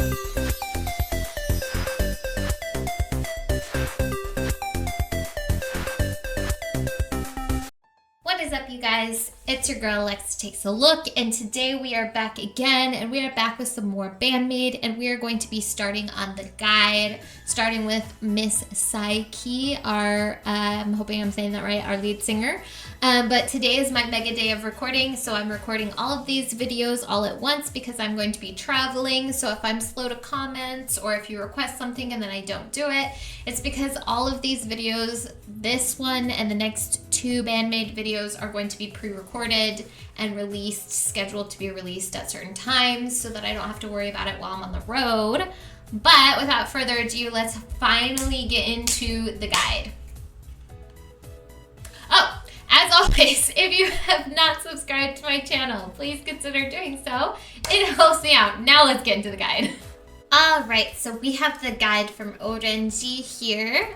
What is up, you guys? It's your girl Alexa Takes a Look, and today we are back again, and we are back with some more Band-Maid, and we are going to be starting on the guide, starting with Miss Saiki, our, I'm hoping I'm saying that right, our lead singer. But today is my mega day of recording, so I'm recording all of these videos all at once because I'm going to be traveling. So if I'm slow to comment, or if you request something and then I don't do it, it's because all of these videos, this one and the next two Band-Maid videos, are going to be pre-recorded and released, scheduled to be released at certain times so that I don't have to worry about it while I'm on the road. But without further ado, let's finally get into the guide. Oh, as always, if you have not subscribed to my channel, please consider doing so. It helps me out. Now let's get into the guide. Alright, so we have the guide from Oranji here.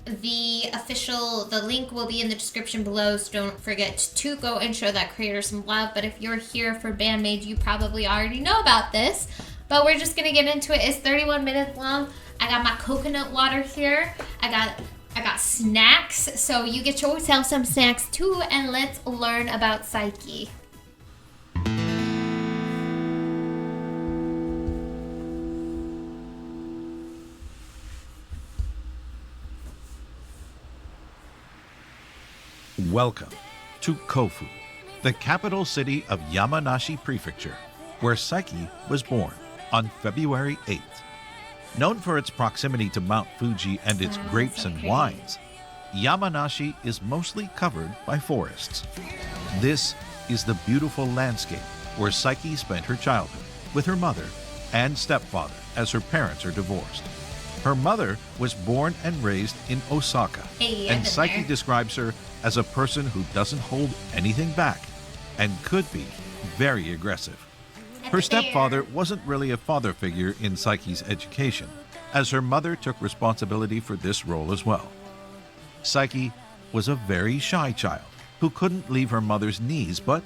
The link will be in the description below, so don't forget to go and show that creator some love. But if you're here for Band-Maid, you probably already know about this. But we're just gonna get into it. It's 31 minutes long. I got my coconut water here. I got snacks, so you get yourself some snacks too, and let's learn about Saiki. Welcome to Kofu, the capital city of Yamanashi Prefecture, where Saiki was born on February 8th. Known for its proximity to Mount Fuji and its grapes and wines, Yamanashi is mostly covered by forests. This is the beautiful landscape where Saiki spent her childhood with her mother and stepfather, as her parents are divorced. Her mother was born and raised in Osaka, and Saiki describes her as a person who doesn't hold anything back and could be very aggressive. Her stepfather wasn't really a father figure in Saiki's education, as her mother took responsibility for this role as well. Saiki was a very shy child who couldn't leave her mother's knees but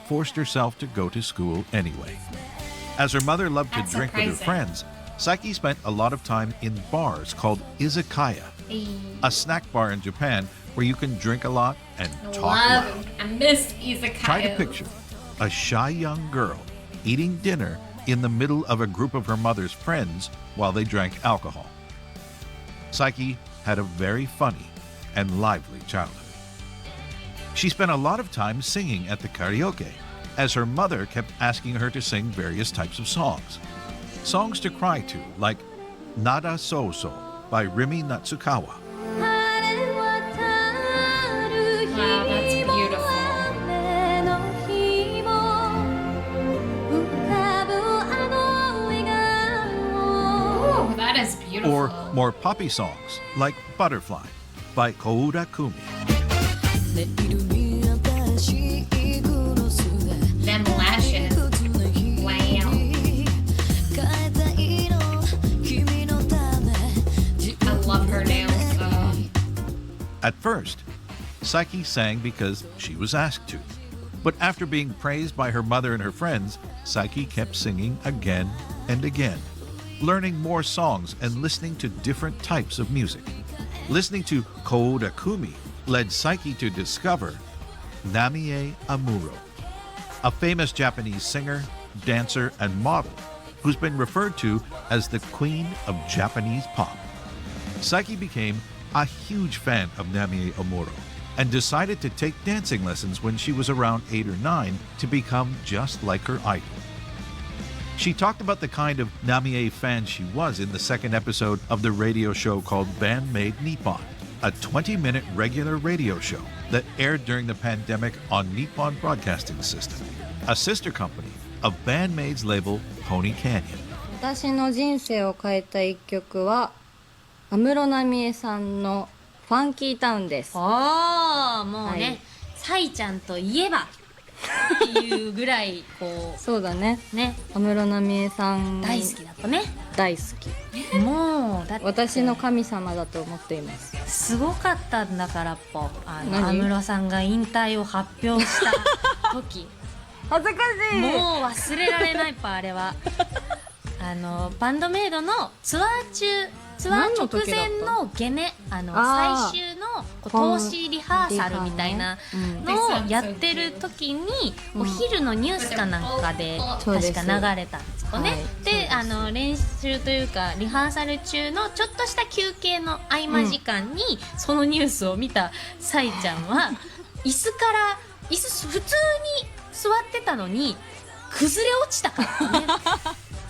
forced herself to go to school anyway. As her mother loved to drink with her friends, Saiki spent a lot of time in bars called izakaya, a snack bar in Japan where you can drink a lot and talk loud. I miss izakaya. Try to picture a shy young girl eating dinner in the middle of a group of her mother's friends while they drank alcohol. Saiki had a very funny and lively childhood. She spent a lot of time singing at the karaoke, as her mother kept asking her to sing various types of songs. Songs to cry to, like Nada So So by Rimi Natsukawa. Wow, that's beautiful. Ooh, that is beautiful. Or more poppy songs, like Butterfly by Koura Kumi. Them lashes. Wow. I love her nails. At first, Saiki sang because she was asked to. But after being praised by her mother and her friends, Saiki kept singing again and again, learning more songs and listening to different types of music. Listening to Koura Kumi led Saiki to discover Namie Amuro, a famous Japanese singer, dancer, and model who's been referred to as the queen of Japanese pop. Saiki became a huge fan of Namie Amuro and decided to take dancing lessons when she was around 8 or 9 to become just like her idol. She talked about the kind of Namie fan she was in the second episode of the radio show called Band-Maid Nippon, a 20-minute regular radio show that aired during the pandemic on Nippon Broadcasting System, a sister company of Band-Maid's label Pony Canyon. 私の人生を変えた一曲は安室奈美恵さんのファンキータウンです。ああ、もうね、はい、サイちゃんといえばっていうぐらいこうそうだね。ね、安室奈美恵さん大好きだったね。大好き。もうだって私の神様だと思っています。すごかったんだから安何室さんが引退を発表した時恥ずかしい。もう忘れられないあれは。バンドメイドのツアー直前のゲネ最終の投資リハーサルみたいなのをやってる時に、お昼のニュースかなんかで確か流れたんですよね。で練習というかリハーサル中のちょっとした休憩の合間時間に、そのニュースを見たサイちゃんは椅子普通に座ってたのに崩れ落ちたからね。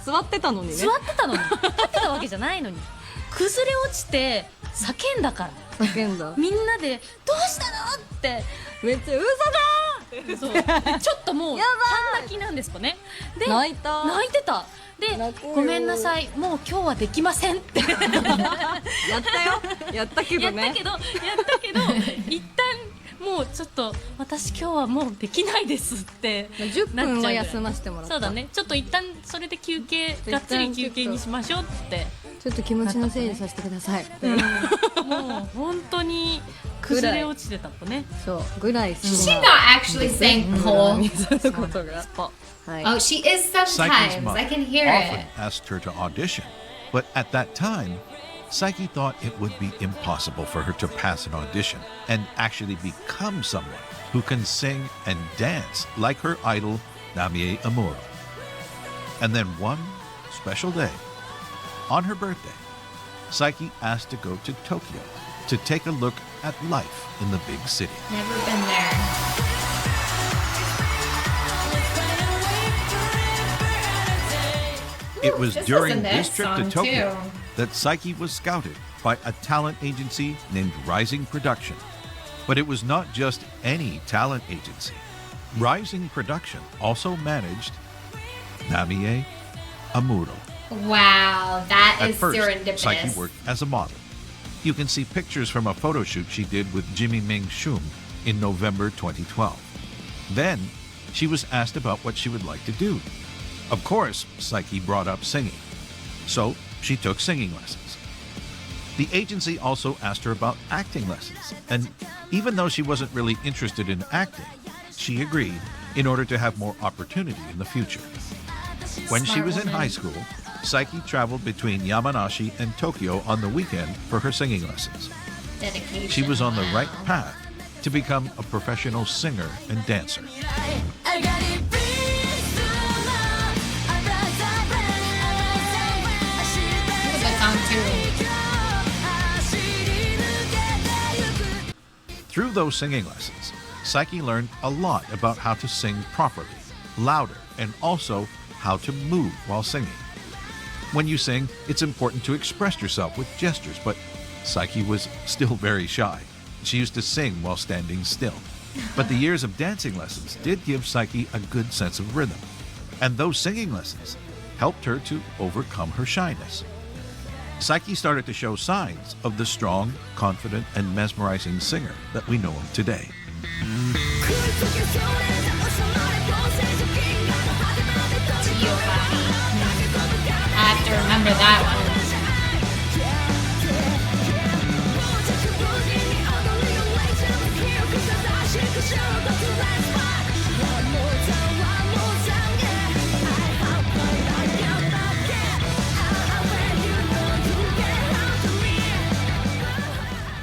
座ってたのにね。座ってたのに立ってたわけじゃないのに崩れ落ちて叫んだから。叫んだ。みんなで「どうしたの?」ってめっちゃ嘘だそうちょっともう半泣きなんですかね。で泣いてたで泣くよごめんなさい、もう今日はできませんってやったよ。やったけどね。やったけど一旦もうちょっと私今日はもうできないですって10分は休ませてもらった。そうだね、ちょっと一旦それでがっつり休憩にしましょうってちょっと気持ちの整理させてください。もう本当に崩れ落ちてたとね。そうぐらい。She not actually saying Cole. Oh, she is Saiki's sometimes. mom I can hear often it. asked her to audition, but at that time, Saiki thought it would be impossible for her to pass an audition and actually become someone who can sing and dance like her idol, Namie Amuro. And then one special day, on her birthday, Saiki asked to go to Tokyo to take a look at life in the big city. Never been there. It was This during was a this nice trip to song, Tokyo too. that Saiki was scouted by a talent agency named Rising Production. But it was not just any talent agency. Rising Production also managed Namie Amuro. Wow, that At is first, serendipitous. Saiki worked as a model. You can see pictures from a photo shoot she did with Jimmy Ming Shum in November 2012. Then, she was asked about what she would like to do. Of course, Saiki brought up singing. So, she took singing lessons. The agency also asked her about acting lessons, and even though she wasn't really interested in acting, she agreed in order to have more opportunity in the future. When she was in high school, Saiki traveled between Yamanashi and Tokyo on the weekend for her singing lessons. Dedication. She was on the wow. right path to become a professional singer and dancer. It's a good song too. Through those singing lessons, Saiki learned a lot about how to sing properly, louder, and also how to move while singing. When you sing, it's important to express yourself with gestures, but Saiki was still very shy. She used to sing while standing still. But the years of dancing lessons did give Saiki a good sense of rhythm, and those singing lessons helped her to overcome her shyness. Saiki started to show signs of the strong, confident, and mesmerizing singer that we know of today. I have to remember that one.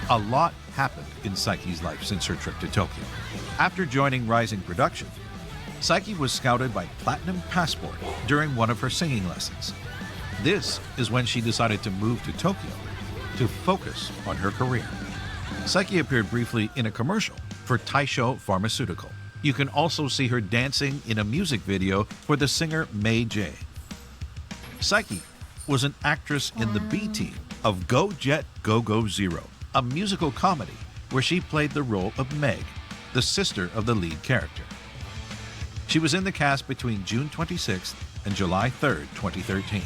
A lot happened in Saiki's life since her trip to Tokyo. After joining Rising Production, Saiki was scouted by Platinum Passport during one of her singing lessons. This is when she decided to move to Tokyo to focus on her career. Saiki appeared briefly in a commercial for Taisho Pharmaceutical. You can also see her dancing in a music video for the singer May J. Saiki was an actress in the B team of Go Jet Go Go Zero, a musical comedy where she played the role of Meg, the sister of the lead character. She was in the cast between June 26th and July 3rd, 2013.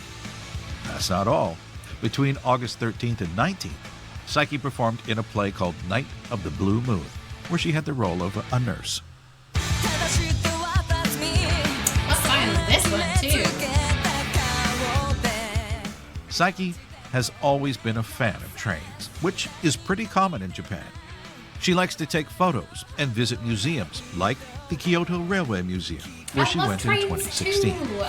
That's not all. Between August 13th and 19th, Saiki performed in a play called Night of the Blue Moon, where she had the role of a nurse. What song is this one too? Saiki has always been a fan of trains, which is pretty common in Japan. She likes to take photos and visit museums like the Kyoto Railway Museum, where she I love went in trains 2016. too.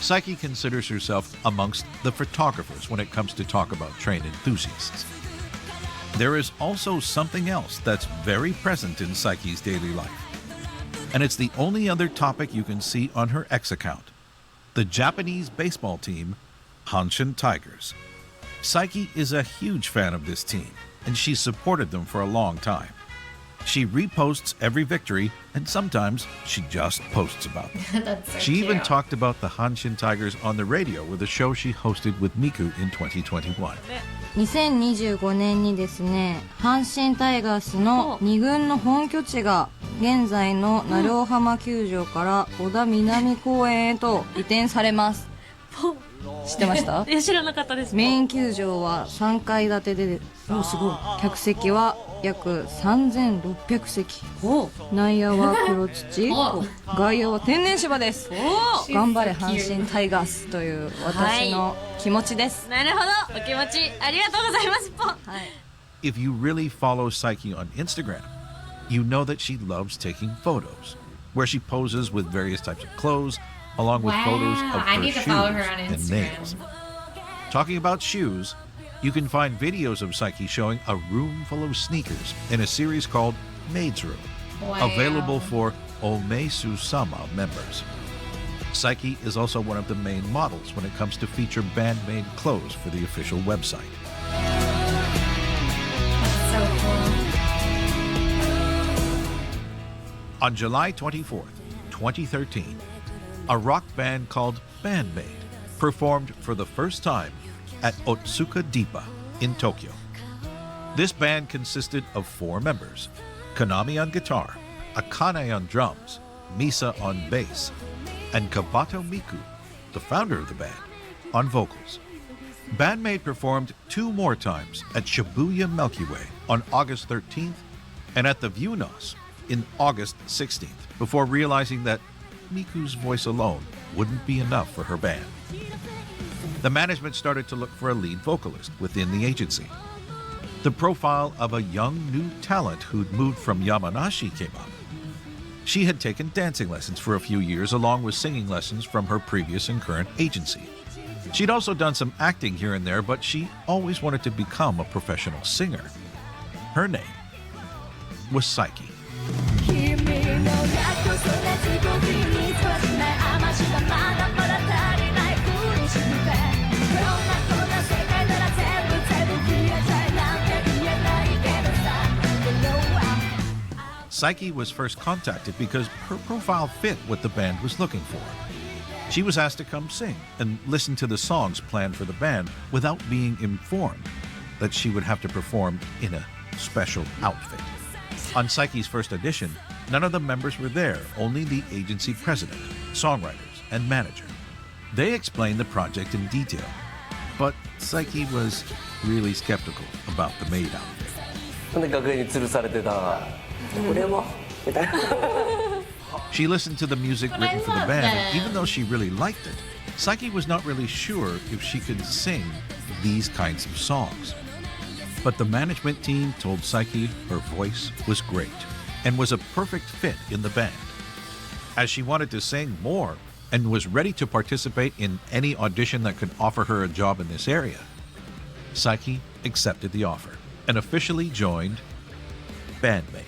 Saiki considers herself amongst the photographers when it comes to talk about train enthusiasts. There is also something else that's very present in Saiki's daily life, and it's the only other topic you can see on her X account: the Japanese baseball team, Hanshin Tigers. Saiki is a huge fan of this team, and she's supported them for a long time. She reposts every victory, and sometimes she just posts about them. That's so She even cute. talked about the Hanshin Tigers on the radio with a show she hosted with Miku in 2021. 2025年にですね、阪神タイガースの2軍の本拠地が現在の鳴尾浜球場から小田南公園へと移転されます。知ってましたいや知らなかったです。メイン球場は3階建てで、おすごい。客席は約3600席。内野は黒土、外野は天然芝です。頑張れ阪神タイガースという私の気持ちです。なるほど、お気持ちありがとうございます。ポン。If you really follow Saiki on Instagram, you know that she loves taking photos, where she poses with various types of clothes, along with photos of I her need to shoes follow her on and Instagram. nails. Talking about shoes, you can find videos of Saiki showing a room full of sneakers in a series called Maid's Room, Wow. available for Omesu-sama members. Saiki is also one of the main models when it comes to feature Band-Maid clothes for the official website. So cool. On July 24th, 2013, a rock band called Band-Maid performed for the first time at Otsuka Deepa in Tokyo. This band consisted of 4 members: Konami on guitar, Akane on drums, Misa on bass, and Kabato Miku, the founder of the band, on vocals. Band-Maid performed 2 more times at Shibuya Milky Way on August 13th and at the Vunos in August 16th, before realizing that Miku's voice alone wouldn't be enough for her band. The management started to look for a lead vocalist within the agency. The profile of a young new talent who'd moved from Yamanashi came up. She had taken dancing lessons for a few years along with singing lessons from her previous and current agency. She'd also done some acting here and there, but she always wanted to become a professional singer. Her name was Saiki. Saiki was first contacted because her profile fit what the band was looking for. She was asked to come sing and listen to the songs planned for the band without being informed that she would have to perform in a special outfit. On Saiki's first audition, none of the members were there, only the agency president, songwriters, and manager. They explained the project in detail, but Saiki was really skeptical about the maid outfit. なんで楽屋に吊るされてた俺もみたいな She listened to the music But I written for the love band, them. and even though she really liked it, Saiki was not really sure if she could sing these kinds of songs. But the management team told Saiki her voice was great and was a perfect fit in the band. As she wanted to sing more and was ready to participate in any audition that could offer her a job in this area, Saiki accepted the offer and officially joined Band-Maid.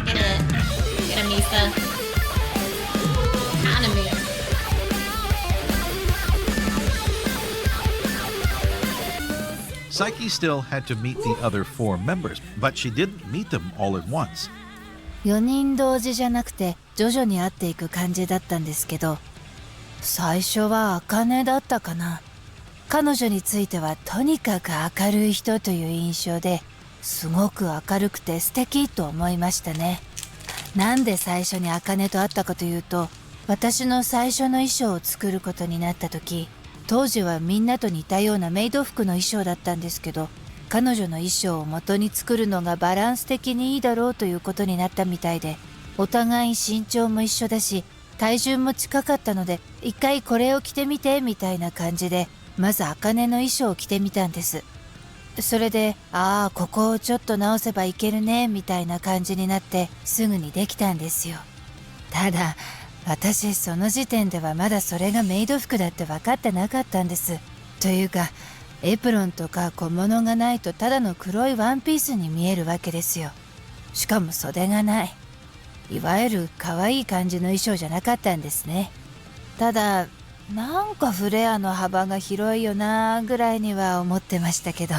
Get a Misa. Anime. Saiki still had to meet the other 4 members, but she didn't meet them all at once. 4人同時じゃなくて徐々に会っていく感じだったんですけど、最初は茜だったかな。彼女についてはとにかく明るい人という印象で、すごく明るくて素敵と思いましたね。なんで最初に茜と会ったかというと、私の最初の衣装を作ることになった時、当時はみんなと似たようなメイド服の衣装だったんですけど、彼女の衣装を元に作るのがバランス的にいいだろうということになったみたいで、お互い身長も一緒だし体重も近かったので、一回これを着てみてみたいな感じで、まず茜の衣装を着てみたんです。それで、ああここをちょっと直せばいけるねみたいな感じになってすぐにできたんですよ。ただ私その時点ではまだそれがメイド服だって分かってなかったんです。というかエプロンとか小物がないとただの黒いワンピースに見えるわけですよ。しかも袖がない、いわゆる可愛い感じの衣装じゃなかったんですね。ただなんかフレアの幅が広いよなぐらいには思ってましたけど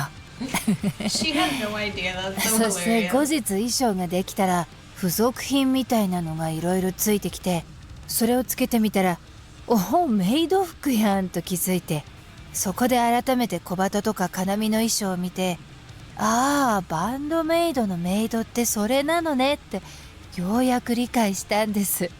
She had no idea. That's so そして後 hilarious. 日衣装ができたら付属品みたいなのがいろいろついてきて、それをつけてみたらおおメイド服やんと気づいて、そこで改めて小鳩とか金見の衣装を見て、ああバンドメイドのメイドってそれなのねってようやく理解したんです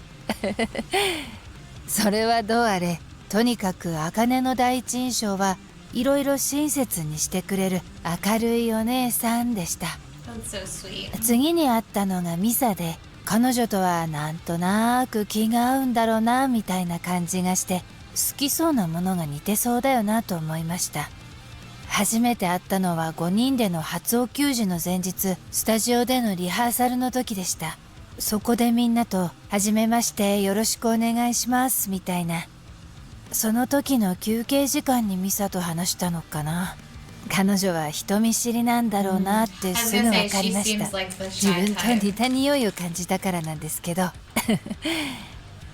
それはどうあれ、とにかく茜の第一印象はいろいろ親切にしてくれる明るいお姉さんでした。 That's so sweet. 次に会ったのがミサで、彼女とはなんとなく気が合うんだろうなみたいな感じがして、好きそうなものが似てそうだよなと思いました。初めて会ったのは5人での初お給仕の前日、スタジオでのリハーサルの時でした。そこでみんなとはじめましてよろしくお願いしますみたいな、その時の休憩時間にミサと話したのかな。彼女は人見知りなんだろうなってすぐ分かりました。自分と似た匂いを感じたからなんですけど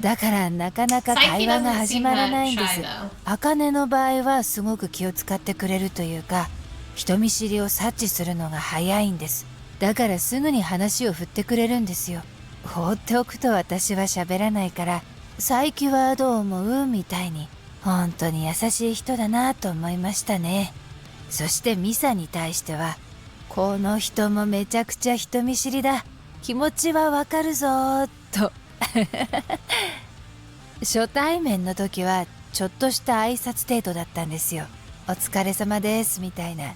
だからなかなか会話が始まらないんです。茜の場合はすごく気を使ってくれるというか、人見知りを察知するのが早いんです。だからすぐに話を振ってくれるんですよ。放っておくと私は喋らないから、サイキはどう思うみたいに、本当に優しい人だなと思いましたね。そしてミサに対しては、この人もめちゃくちゃ人見知りだ、気持ちはわかるぞーと初対面の時はちょっとした挨拶程度だったんですよ。お疲れ様ですみたいな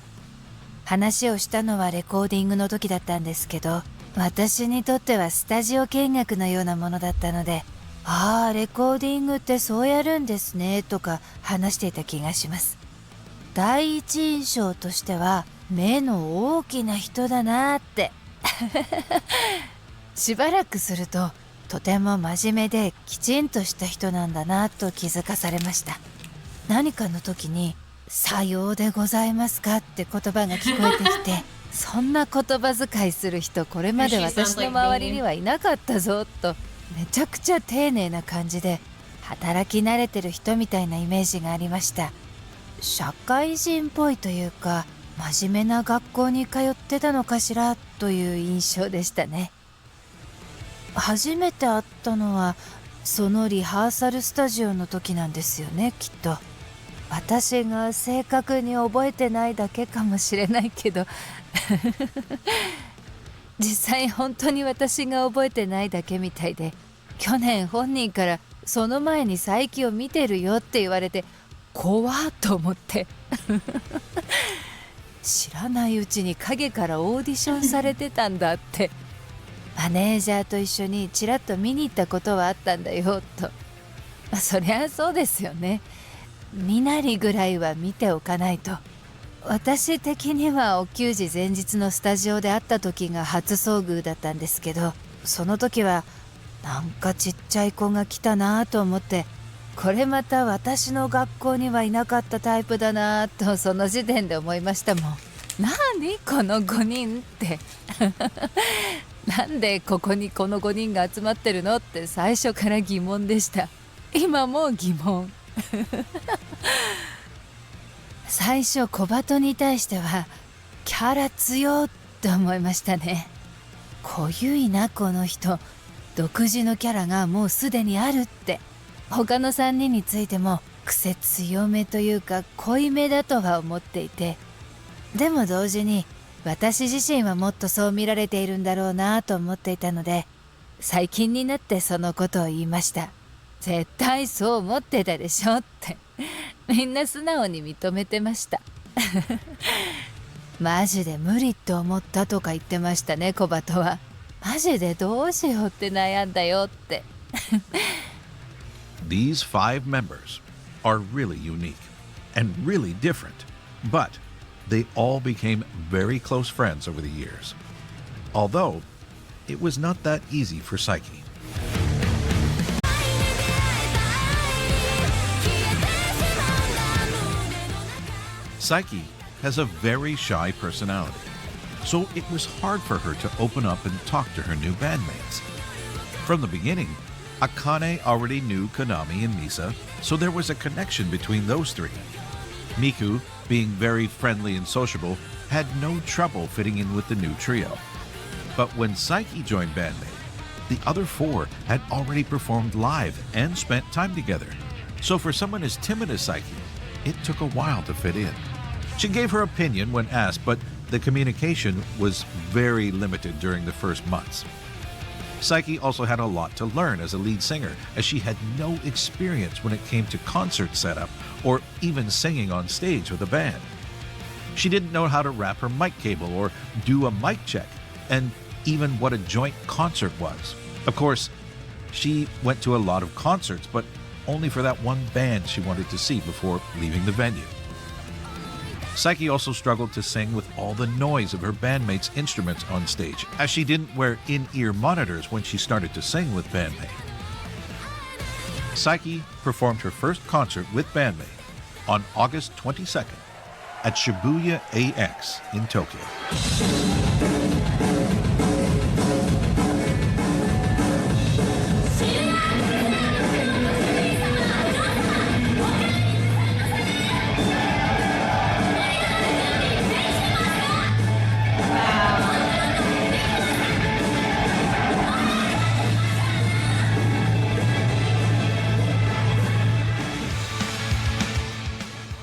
話をしたのはレコーディングの時だったんですけど、私にとってはスタジオ見学のようなものだったので、ああレコーディングってそうやるんですねとか話していた気がします。第一印象としては目の大きな人だなってしばらくするととても真面目できちんとした人なんだなと気づかされました。何かの時にさようでございますかって言葉が聞こえてきてそんな言葉遣いする人これまで私の周りにはいなかったぞと、めちゃくちゃ丁寧な感じで働き慣れてる人みたいなイメージがありました。社会人っぽいというか真面目な学校に通ってたのかしらという印象でしたね。初めて会ったのはそのリハーサルスタジオの時なんですよね、きっと。私が正確に覚えてないだけかもしれないけど実際本当に私が覚えてないだけみたいで、去年本人からその前に佐伯を見てるよって言われて怖っと思って知らないうちに影からオーディションされてたんだってマネージャーと一緒にちらっと見に行ったことはあったんだよと。そりゃそうですよね、身なりぐらいは見ておかないと。私的にはお給仕前日のスタジオで会った時が初遭遇だったんですけど、その時はなんかちっちゃい子が来たなと思って、これまた私の学校にはいなかったタイプだなとその時点で思いましたもん。何この5人ってなんでここにこの5人が集まってるのって最初から疑問でした。今も疑問最初小鳩に対してはキャラ強って思いましたね。濃ゆいなこの人、独自のキャラがもうすでにあるって。他の3人についても癖強めというか濃いめだとは思っていて、でも同時に私自身はもっとそう見られているんだろうなと思っていたので、最近になってそのことを言いました。絶対そう思ってたでしょってみんな素直に認めてましたマジで無理って思ったとか言ってましたね、コバトは。マジでどうしようって悩んだよって。These 5 members are really unique and really different, but they all became very close friends over the years. Although, it was not that easy for Saiki. Saiki has a very shy personality, so it was hard for her to open up and talk to her new bandmates. From the beginning, Akane already knew Konami and Misa, so there was a connection between those 3. Miku, being very friendly and sociable, had no trouble fitting in with the new trio. But when Saiki joined Band-Maid, the other 4 had already performed live and spent time together. So for someone as timid as Saiki, it took a while to fit in. She gave her opinion when asked, but the communication was very limited during the first months. Saiki also had a lot to learn as a lead singer, as she had no experience when it came to concert setup or even singing on stage with a band. She didn't know how to wrap her mic cable or do a mic check, and even what a joint concert was. Of course, she went to a lot of concerts, but only for that one band she wanted to see before leaving the venue. Saiki also struggled to sing with all the noise of her bandmates' instruments on stage, as she didn't wear in-ear monitors when she started to sing with Band-Maid. Saiki performed her first concert with Band-Maid on August 22nd at Shibuya AX in Tokyo.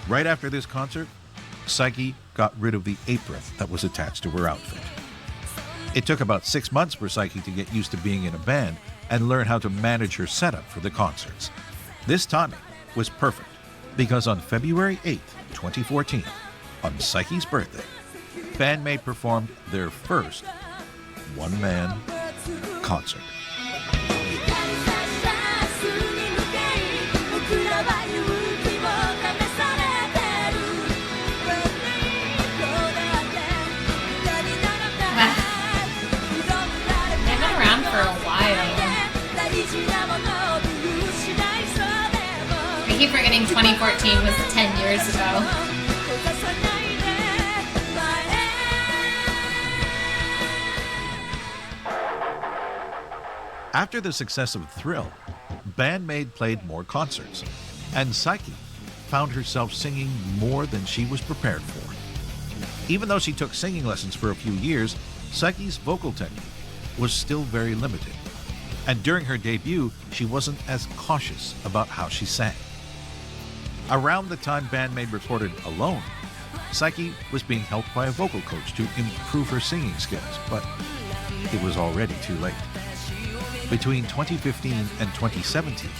Right after this concert, Saiki got rid of the apron that was attached to her outfit. It took about 6 months for Saiki to get used to being in a band and learn how to manage her setup for the concerts. This timing was perfect because on February 8th, 2014, on Saiki's birthday, Band-Maid performed their first one-man concert. For a while. I keep forgetting 2014 was 10 years ago. After the success of Thrill, Band-Maid played more concerts, and Saiki found herself singing more than she was prepared for. Even though she took singing lessons for a few years, Saiki's vocal technique was still very limited, and during her debut, she wasn't as cautious about how she sang. Around the time Band-Maid recorded Alone, Saiki was being helped by a vocal coach to improve her singing skills, but it was already too late. Between 2015 and 2017,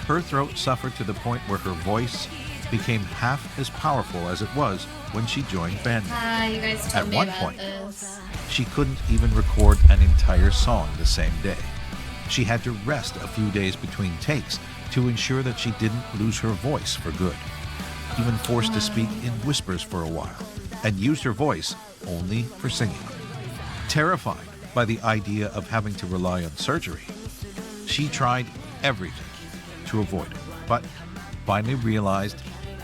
her throat suffered to the point where her voice became half as powerful as it was when she joined Band-Maid. You guys told At me one about point, this. she couldn't even record an entire song the same day. She had to rest a few days between takes to ensure that she didn't lose her voice for good, even forced to speak in whispers for a while, and used her voice only for singing. Terrified by the idea of having to rely on surgery, she tried everything to avoid it, but finally realized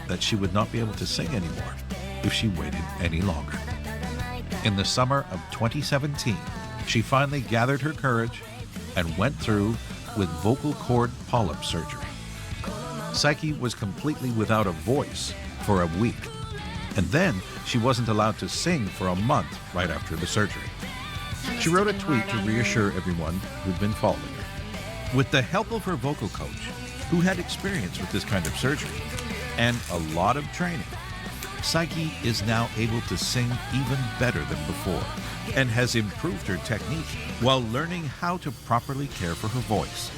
that she would not be able to sing anymore if she waited any longer. In the summer of 2017, she finally gathered her courage and went through with vocal cord polyp surgery. Saiki was completely without a voice for a week, and then she wasn't allowed to sing for a month right after the surgery. She wrote a tweet to reassure everyone who'd been following her. With the help of her vocal coach, who had experience with this kind of surgery and a lot of training, Saiki is now able to sing even better than before and has improved her technique while learning how to properly care for her voice.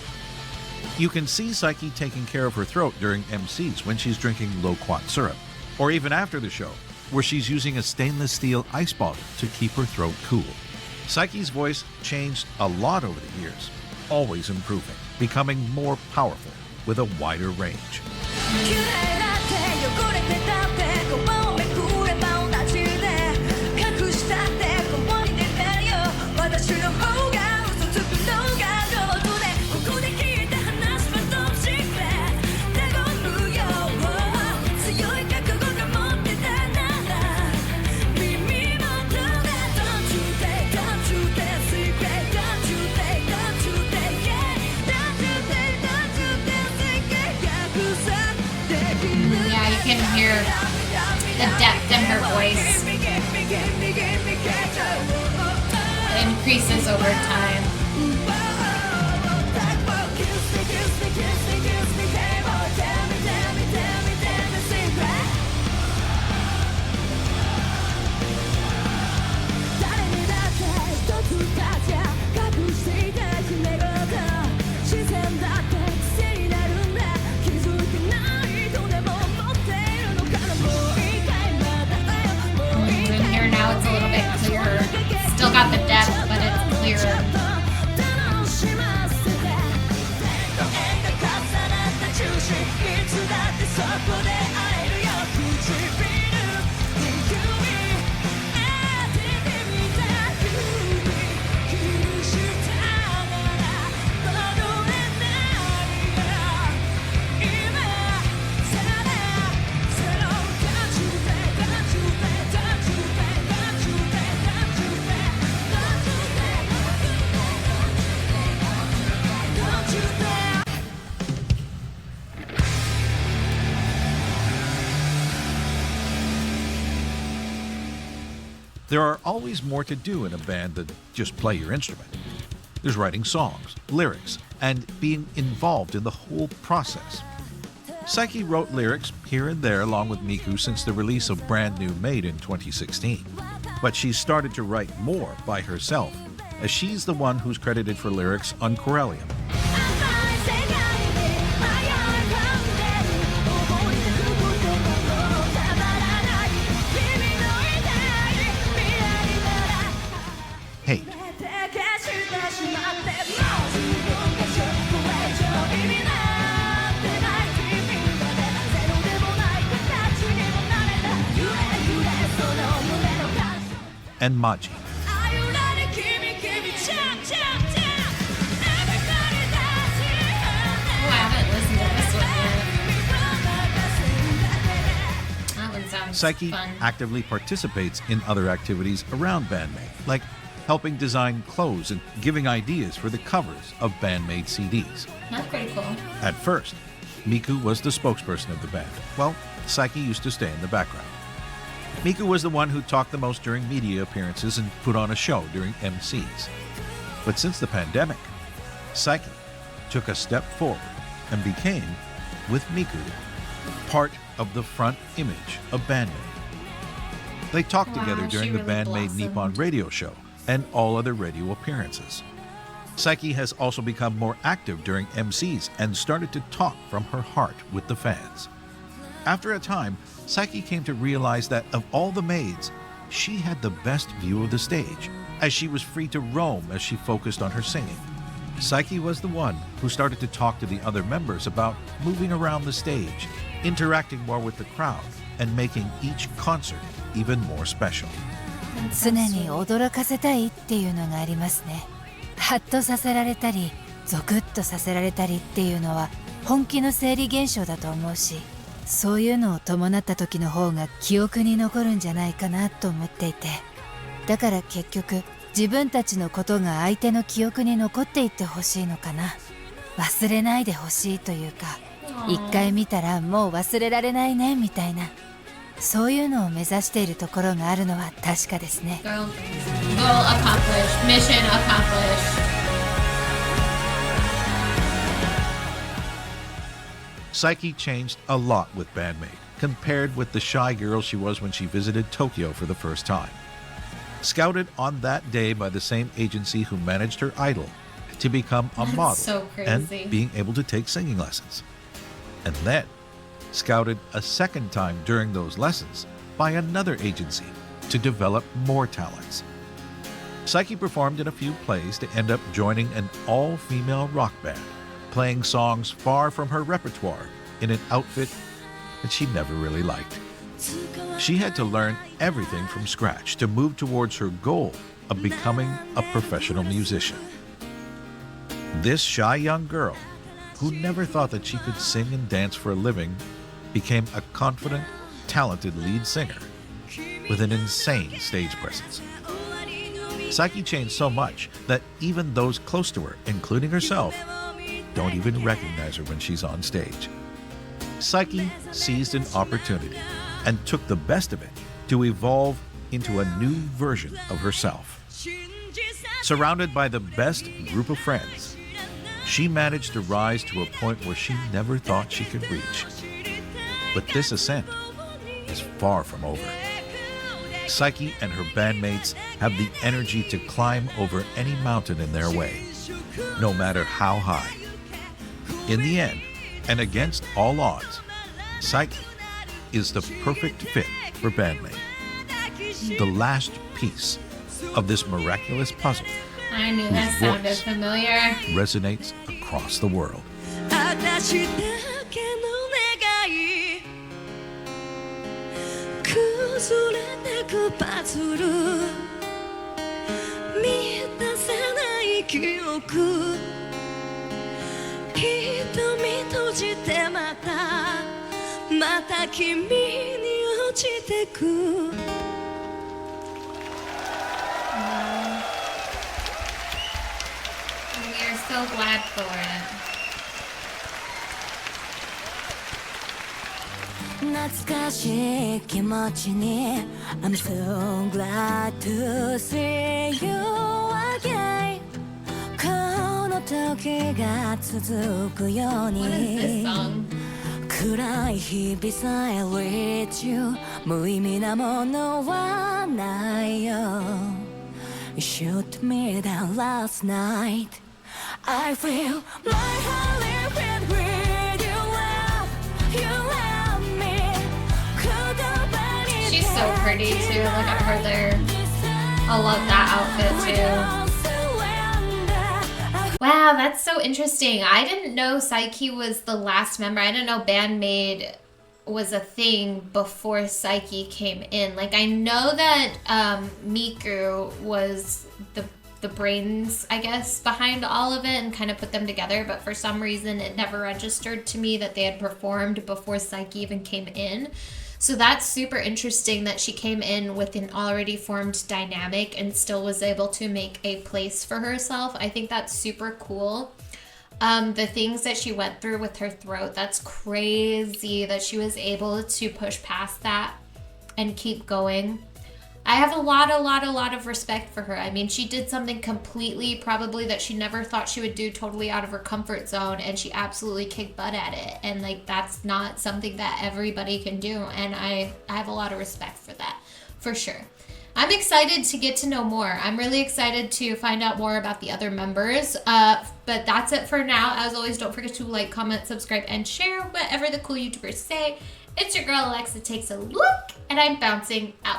You can see Saiki taking care of her throat during MCs when she's drinking loquat syrup, or even after the show where she's using a stainless steel ice bottle to keep her throat cool. Saiki's voice changed a lot over the years, always improving, becoming more powerful with a wider range. Yeah, you can hear the depth in her voice. It increases over time. In here now it's a little bit clearer. Still got the depth, but it's clearer. There are always more to do in a band than just play your instrument. There's writing songs, lyrics, and being involved in the whole process. Saiki wrote lyrics here and there along with Miku since the release of Band-Maid in 2016. But she's started to write more by herself, as she's the one who's credited for lyrics on Corellium. Hate. And Maji. Oh, I haven't listened to this one yet. That one sounds Saiki fun. actively participates in other activities around Band-Maid, like helping design clothes and giving ideas for the covers of Band-Maid CDs. That's pretty cool. At first, Miku was the spokesperson of the band, while Saiki used to stay in the background. Miku was the one who talked the most during media appearances and put on a show during MCs. But since the pandemic, Saiki took a step forward and became, with Miku, part of the front image of Band-Maid. They talked Wow, together she during the really Band-Maid blossomed. Nippon radio show and all other radio appearances. Saiki has also become more active during MCs and started to talk from her heart with the fans. After a time, Saiki came to realize that of all the maids, she had the best view of the stage, as she was free to roam as she focused on her singing. Saiki was the one who started to talk to the other members about moving around the stage, interacting more with the crowd, and making each concert even more special. 常に驚かせたいっていうのがありますね。ハッとさせられたりゾクッとさせられたりっていうのは本気の生理現象だと思うし、そういうのを伴った時の方が記憶に残るんじゃないかなと思っていて、だから結局自分たちのことが相手の記憶に残っていってほしいのかな。忘れないでほしいというか、一回見たらもう忘れられないねみたいな、そういうのを目指しているところがあるのは確かですね。 Goal accomplished. Mission accomplished. Saiki changed a lot with Band-Maid, compared with the shy girl she was when she visited Tokyo for the first time. Scouted on that day by the same agency who managed her idol to become a That's model so and crazy. being able to take singing lessons. And then, scouted a second time during those lessons by another agency to develop more talents. Saiki performed in a few plays to end up joining an all-female rock band, playing songs far from her repertoire in an outfit that she never really liked. She had to learn everything from scratch to move towards her goal of becoming a professional musician. This shy young girl, who never thought that she could sing and dance for a living, became a confident, talented lead singer with an insane stage presence. Saiki changed so much that even those close to her, including herself, don't even recognize her when she's on stage. Saiki seized an opportunity and took the best of it to evolve into a new version of herself. Surrounded by the best group of friends, she managed to rise to a point where she never thought she could reach. But this ascent is far from over. Saiki and her bandmates have the energy to climb over any mountain in their way, no matter how high. In the end, and against all odds, Saiki is the perfect fit for Band-Maid. The last piece of this miraculous puzzle. I knew that sounded familiar. Resonates across the world. We are so glad for it. 懐かしい気持ちに I'm so glad to see you again この時が続くよう What is this に song? 暗い日々さえ with you 無意味なものはないよ You shoot me down last night I feel my heart living with you love you love me She's so pretty too. Look at her there. I love that outfit too. Wow, that's so interesting. I didn't know Saiki was the last member. I didn't know Band-Maid was a thing before Saiki came in. Like, I know that Miku was the brains, I guess, behind all of it and kind of put them together, but for some reason it never registered to me that they had performed before Saiki even came in. So that's super interesting that she came in with an already formed dynamic and still was able to make a place for herself. I think that's super cool. The things that she went through with her throat, that's crazy that she was able to push past that and keep going. I have a lot of respect for her. I mean, she did something completely probably that she never thought she would do, totally out of her comfort zone, and she absolutely kicked butt at it. And like, that's not something that everybody can do, and I have a lot of respect for that, for sure. I'm excited to get to know more. I'm really excited to find out more about the other members. But that's it for now. As always, don't forget to like, comment, subscribe, and share whatever the cool YouTubers say. It's your girl Alexa Takes a Look, and I'm bouncing out.